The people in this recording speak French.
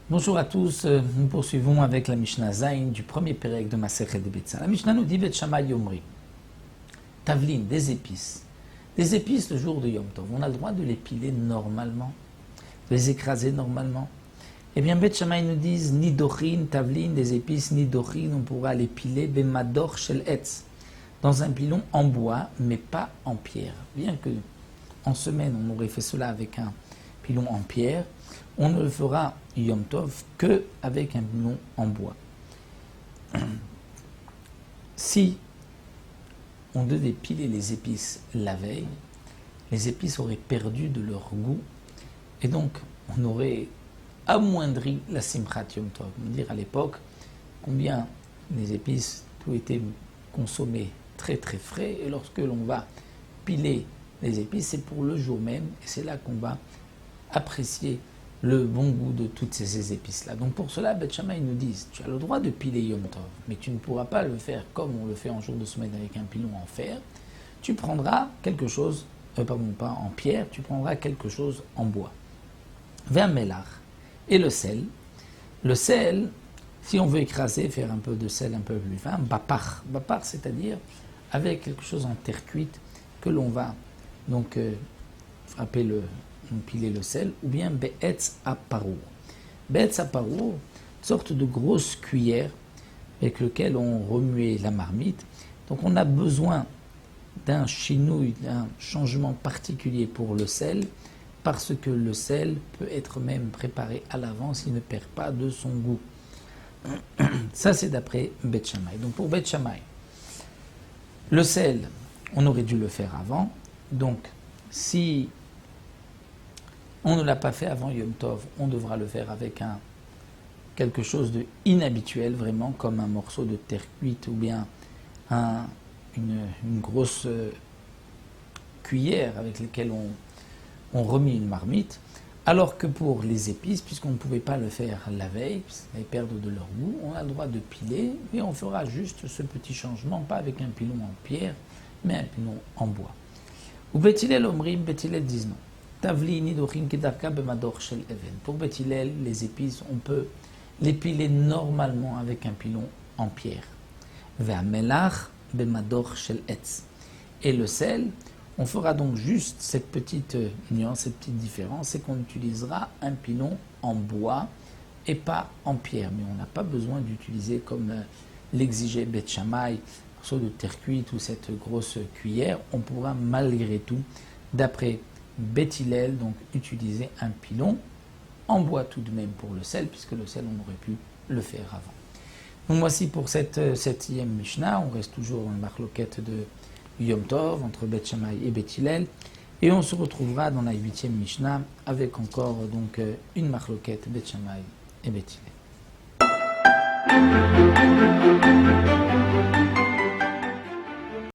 Bonjour à tous, nous poursuivons avec la Mishnah Zayin du premier pérec de Masechet de Betzalel. La Mishnah nous dit Bet Shammai Yomri, Tavlin, des épices. Des épices le jour de Yom Tov, on a le droit de les piler normalement, de les écraser normalement. Eh bien Bet Shammai nous disent Nidochin, Tavlin, des épices, Nidochin, on pourra les piler Bemador Shel Etz, dans un pilon en bois, mais pas en pierre. Bien que en semaine on aurait fait cela avec un pilon en pierre, on ne le fera Yom Tov que avec un pilon en bois. Si on devait piler les épices la veille, les épices auraient perdu de leur goût et donc on aurait amoindri la Simchat Yom Tov. On va dire à l'époque combien les épices tout étaient consommées très très frais et lorsque l'on va piler les épices, c'est pour le jour même et c'est là qu'on va apprécier le bon goût de toutes ces épices-là. Donc pour cela, Bet Shammai nous disent, tu as le droit de piler Yom Tov, mais tu ne pourras pas le faire comme on le fait en jour de semaine avec un pilon en fer. Tu prendras quelque chose, pas en pierre, tu prendras quelque chose en bois. Vers Melach et le sel. Le sel, si on veut écraser, faire un peu de sel un peu plus fin, bapar. Bapar, c'est-à-dire avec quelque chose en terre cuite que l'on va donc frapper piler le sel, ou bien be'etz aparour. Be'etz aparour, sorte de grosse cuillère avec laquelle on remuait la marmite. Donc on a besoin d'un chinouille, d'un changement particulier pour le sel, parce que le sel peut être même préparé à l'avance, il ne perd pas de son goût. Ça c'est d'après Bet Shammai. Donc pour Bet Shammai, le sel, on aurait dû le faire avant. Donc si on ne l'a pas fait avant Yom Tov, on devra le faire avec quelque chose de inhabituel, vraiment, comme un morceau de terre cuite ou bien une grosse cuillère avec laquelle on remet une marmite. Alors que pour les épices, puisqu'on ne pouvait pas le faire la veille, puisqu'elles perdent de leur goût, on a le droit de piler, mais on fera juste ce petit changement, pas avec un pilon en pierre, mais un pilon en bois. Ou Bet Hillel Omrim, Bet Hillel disent non. Pour Bet Hillel, les épices, on peut les piler normalement avec un pilon en pierre. Et le sel, on fera donc juste cette petite nuance, cette petite différence, c'est qu'on utilisera un pilon en bois et pas en pierre. Mais on n'a pas besoin d'utiliser, comme l'exigeait Bet Shammai, morceau de terre cuite ou cette grosse cuillère. On pourra malgré tout, d'après Bet Hillel, donc utiliser un pilon en bois tout de même pour le sel, puisque le sel on aurait pu le faire avant. Donc voici pour cette septième Mishnah, on reste toujours dans le marloquette de Yom Tov entre Bet Shammai et Bet Hillel, et on se retrouvera dans la huitième Mishnah avec encore donc une marloquette Bet Shammai et Bet Hillel.